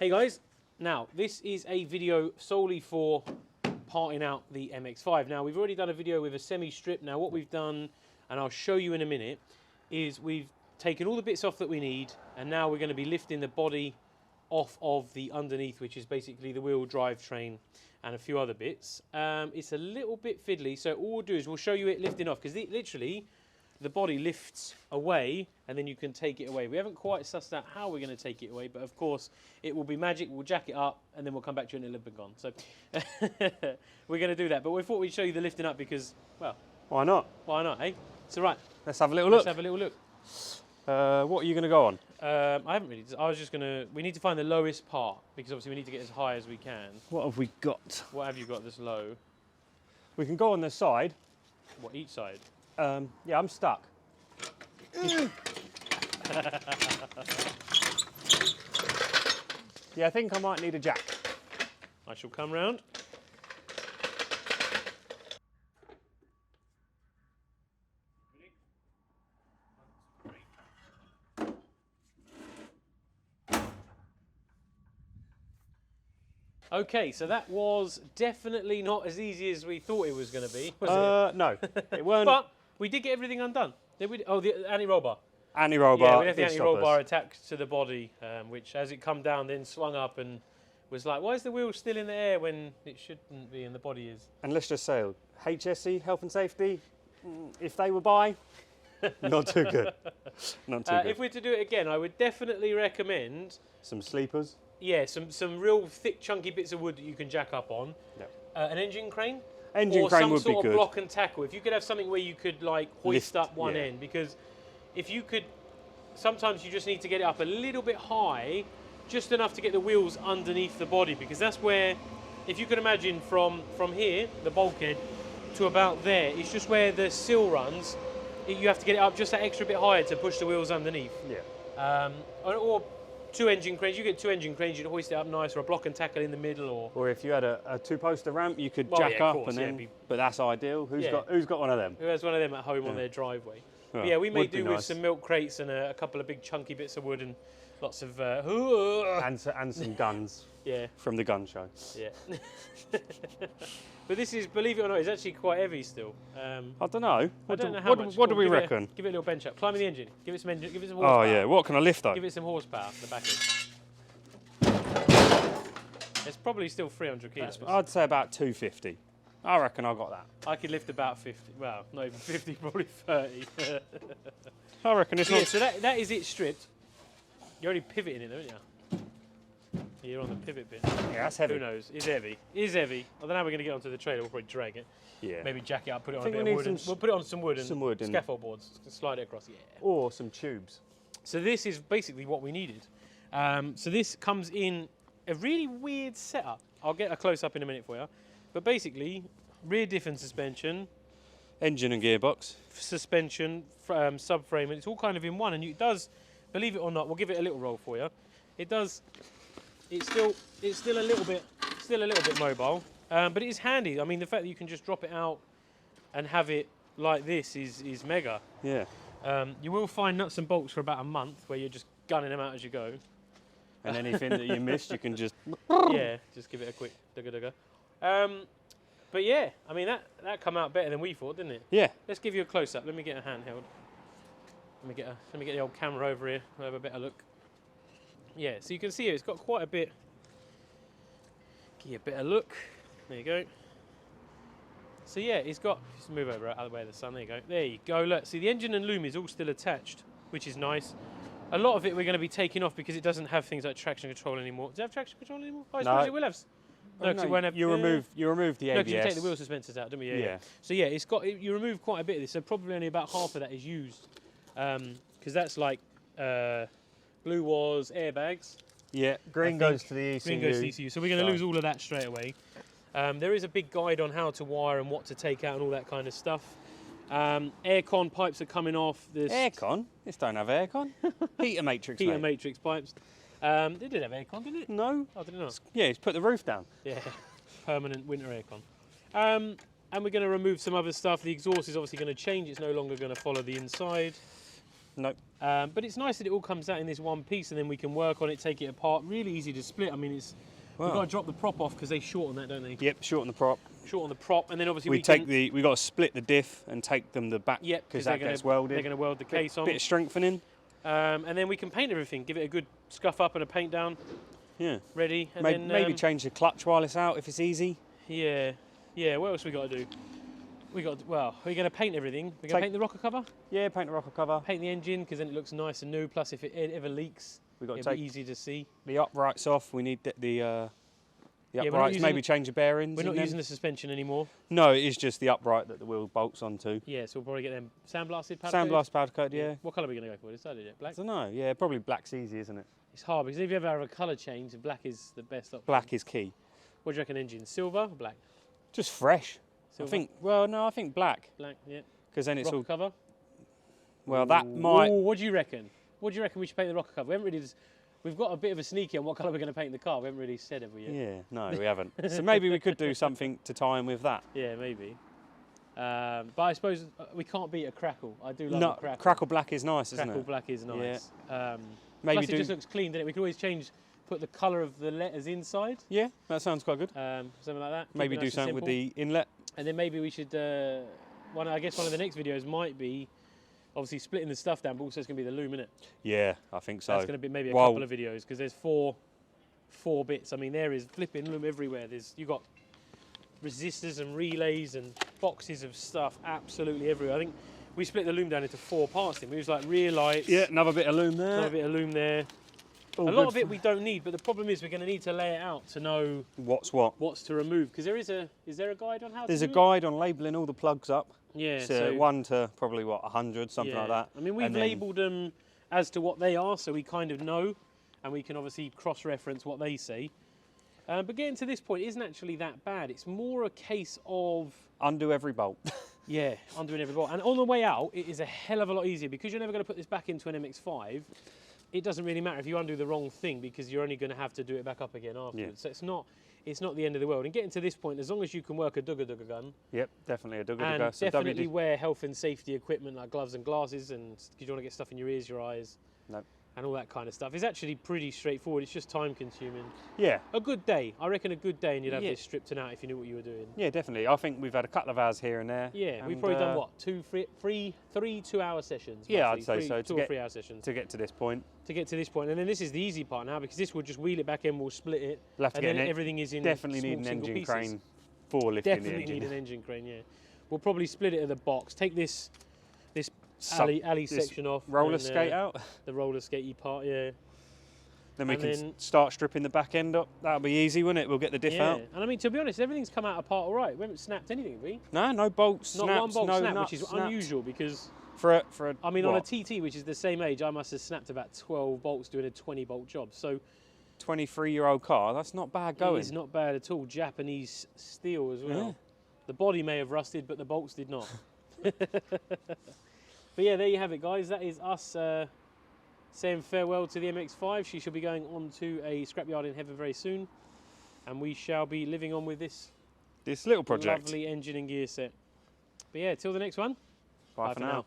Hey guys, now this is a video solely for parting out the Mx5. Now we've already done a video with a semi-strip. Now what we've done, and I'll show you in a minute, is we've taken all the bits off that we need, and now we're going to be lifting the body off of the underneath, which is basically the wheel drivetrain and a few other bits. It's a little bit fiddly, so all we'll do is we'll show you it lifting off, because literally the body lifts away and then you can take it away. We haven't quite sussed out how we're going to take it away, but of course it will be magic. We'll jack it up and then we'll come back to it and it'll have been gone. So we're going to do that, but we thought we'd show you the lifting up because, well, why not? Why not, eh? It's all right. Let's have a little look. Let's have a little look. What are you going to go on? I haven't really. I was just going to. We need to find the lowest part because obviously we need to get as high as we can. What have we got? What have you got this low? We can go on the side. What, each side? Yeah, I'm stuck. Yeah, I think I might need a jack. I shall come round. Okay, so that was definitely not as easy as we thought it was going to be, was it? No, it weren't. But we did get everything undone. Did we? Oh, the anti-roll bar. Anti-roll bar. Yeah, we left the anti-roll bar attached to the body, which, as it come down, then swung up and was like, why is the wheel still in the air when it shouldn't be and the body is? And let's just say, HSE, Health and Safety, if they were by, not too good. Not too good. If we're to do it again, I would definitely recommend some sleepers. Yeah, some real thick, chunky bits of wood that you can jack up on. Yep. An engine crane. Engine crane would be good. Or some sort of block and tackle. If you could have something where you could like hoist up one end, because if you could, sometimes you just need to get it up a little bit high, just enough to get the wheels underneath the body, because that's where, if you can imagine from here, the bulkhead, to about there, it's just where the sill runs. You have to get it up just that extra bit higher to push the wheels underneath. Yeah. Or two engine cranes. You get two engine cranes, you'd hoist it up nice, or a block and tackle in the middle, or if you had a two-poster ramp, you could jack up and then. But that's ideal. Who's got one of them? Who has one of them at home on their driveway? Well, yeah, we may do with some milk crates and a couple of big chunky bits of wood and lots of and some guns. Yeah. From the gun show. Yeah. But this is, believe it or not, it's actually quite heavy still. I don't know. I don't know how much. What do we reckon? Give it a little bench up. Climb in the engine. Give it some engine. Give it some horsepower. Oh yeah. What can I lift though? Give it some horsepower. The back end. It's probably still 300 kilos. I'd say about 250. I reckon I got that. I could lift about 50. Well, not even 50, probably 30. I reckon it's not. Yeah, so that is it stripped. You're only pivoting it, aren't you? You're on the pivot bit. Yeah, that's heavy. Who knows? It's heavy. It's heavy. I don't know how we're going to get onto the trailer. We'll probably drag it. Yeah. Maybe jack it up, put it on a bit of wood. We'll put it on some wood and scaffold boards. Slide it across. Yeah. Or some tubes. So this is basically what we needed. So this comes in a really weird setup. I'll get a close-up in a minute for you. But basically, rear diff and suspension. Engine and gearbox. Suspension, subframe, and it's all kind of in one. And it does, believe it or not, we'll give it a little roll for you. It does. It's still a little bit mobile, but it is handy. I mean, the fact that you can just drop it out and have it like this is mega. Yeah. You will find nuts and bolts for about a month where you're just gunning them out as you go. And anything that you missed, you can just yeah, just give it a quick dugga. But yeah, I mean that come out better than we thought, didn't it? Yeah. Let's give you a close up. Let me get a handheld. Let me get the old camera over here. We'll have a better look. Yeah, so you can see here, it's got quite a bit. Give you a better look. There you go. So yeah, it's got, just move over out of the way of the sun, there you go. There you go, look, see the engine and loom is all still attached, which is nice. A lot of it we're going to be taking off because it doesn't have things like traction control anymore. Does it have traction control anymore? Oh, I suppose it will have. No, because it won't have. You remove the ABS. No, because you take the wheel suspensors out, don't we? Yeah. So yeah, you remove quite a bit of this, so probably only about half of that is used. Because that's like, blue was airbags. Yeah, green goes to the ECU. Green goes to the ECU. So we're going to lose all of that straight away. There is a big guide on how to wire and what to take out and all that kind of stuff. Aircon pipes are coming off. Aircon? This don't have aircon. Heater matrix, Heater matrix pipes. They did have aircon, didn't it? No. Oh, did it not? Yeah, it's put the roof down. Yeah, permanent winter aircon. And we're going to remove some other stuff. The exhaust is obviously going to change. It's no longer going to follow the inside. Nope. But it's nice that it all comes out in this one piece, and then we can work on it, take it apart. Really easy to split. I mean, it's we've got to drop the prop off because they shorten that, don't they? Yep, shorten the prop. Shorten the prop, and then obviously we got to split the diff and take them the back. Yep, because that gets welded. They're going to weld the case on. Bit of strengthening. And then we can paint everything. Give it a good scuff up and a paint down. Yeah. Ready. And maybe change the clutch while it's out if it's easy. Yeah. Yeah. What else we got to do? Well, are we going to paint everything? We're going to paint the rocker cover? Yeah, paint the rocker cover. Paint the engine because then it looks nice and new. Plus, if it ever leaks, it'll be easy to see. The uprights off. We need the uprights. Maybe change the bearings. We're not using the suspension anymore. No, it is just the upright that the wheel bolts onto. Yeah, so we'll probably get them sandblasted. Sandblast powder coat, yeah. What colour are we going to go for? Decided yet? Black? I don't know. Yeah, probably black's easy, isn't it? It's hard because if you ever have a colour change, black is the best option. Black is key. What do you reckon? Engine silver or black? Just fresh. Silver? I think. Well, no, I think black. Black, yeah. Because then it's rocker all cover. Well, that might. Ooh, what do you reckon? What do you reckon we should paint the rocker cover? We haven't really. We've got a bit of a sneaky on what colour we're going to paint the car. We haven't really said, have we yet? Yeah, no, we haven't. So maybe we could do something to tie in with that. Yeah, maybe. But I suppose we can't beat a crackle. I do love a crackle. Crackle black is nice, isn't it? Crackle black is nice. Yeah. Plus it just looks clean, doesn't it? We can always put the colour of the letters inside. Yeah, that sounds quite good. Something like that. Maybe do something with the inlet. And then maybe we should, I guess one of the next videos might be obviously splitting the stuff down, but also it's going to be the loom, isn't it? Yeah, I think so. That's going to be maybe a couple of videos because there's four bits. I mean, there is flipping loom everywhere. You've got resistors and relays and boxes of stuff absolutely everywhere. I think we split the loom down into 4 parts. It was like rear lights. Yeah, another bit of loom there. Another bit of loom there. A lot of it we don't need, but the problem is we're going to need to lay it out to know what's to remove. Because is there a guide on how There's to a guide on labelling all the plugs up. Yeah. So 1 to probably 100, something like that. I mean, we've labelled them as to what they are, so we kind of know, and we can obviously cross-reference what they say. But getting to this point isn't actually that bad. It's more a case of undo every bolt. Yeah, undoing every bolt. And on the way out, it is a hell of a lot easier because you're never going to put this back into an Mx5. It doesn't really matter if you undo the wrong thing because you're only going to have to do it back up again afterwards. Yeah. So it's not the end of the world. And getting to this point, as long as you can work a dugga gun. Yep, definitely a dugga And definitely wear health and safety equipment like gloves and glasses, and you don't want to get stuff in your ears, your eyes. No. And all that kind of stuff. It's actually pretty straightforward. It's just time consuming. Yeah. A good day. I reckon a good day and you'd have this stripped out if you knew what you were doing. Yeah, definitely. I think we've had a couple of hours here and there. Yeah, we've probably done what? 3 2-hour sessions? Yeah, I'd say so. 2 or 3 hour sessions. To get to this point. To get to this point. And then this is the easy part now because this will just wheel it back in, we'll split it. We'll have to and then everything is in definitely small, need an engine pieces. crane for lifting Definitely the engine. need an engine crane, yeah. We'll probably split it at the box. Take this alley section off. Roller skate out. The roller skatey part, yeah. Then we can start stripping the back end up. That'll be easy, won't it? We'll get the diff out. And I mean, to be honest, everything's come out apart all right. We haven't snapped anything, have we? No bolts, Not snaps, one bolt no snap, nuts, which is snapped. unusual because I mean, on a TT, which is the same age, I must have snapped about 12 bolts doing a 20-bolt job. So 23-year-old car, that's not bad going. It's not bad at all. Japanese steel as well. Yeah. The body may have rusted, but the bolts did not. But yeah, there you have it, guys. That is us saying farewell to the MX5. She shall be going on to a scrapyard in heaven very soon, and we shall be living on with this little project. Lovely engine and gear set. But yeah, till the next one. Bye for now.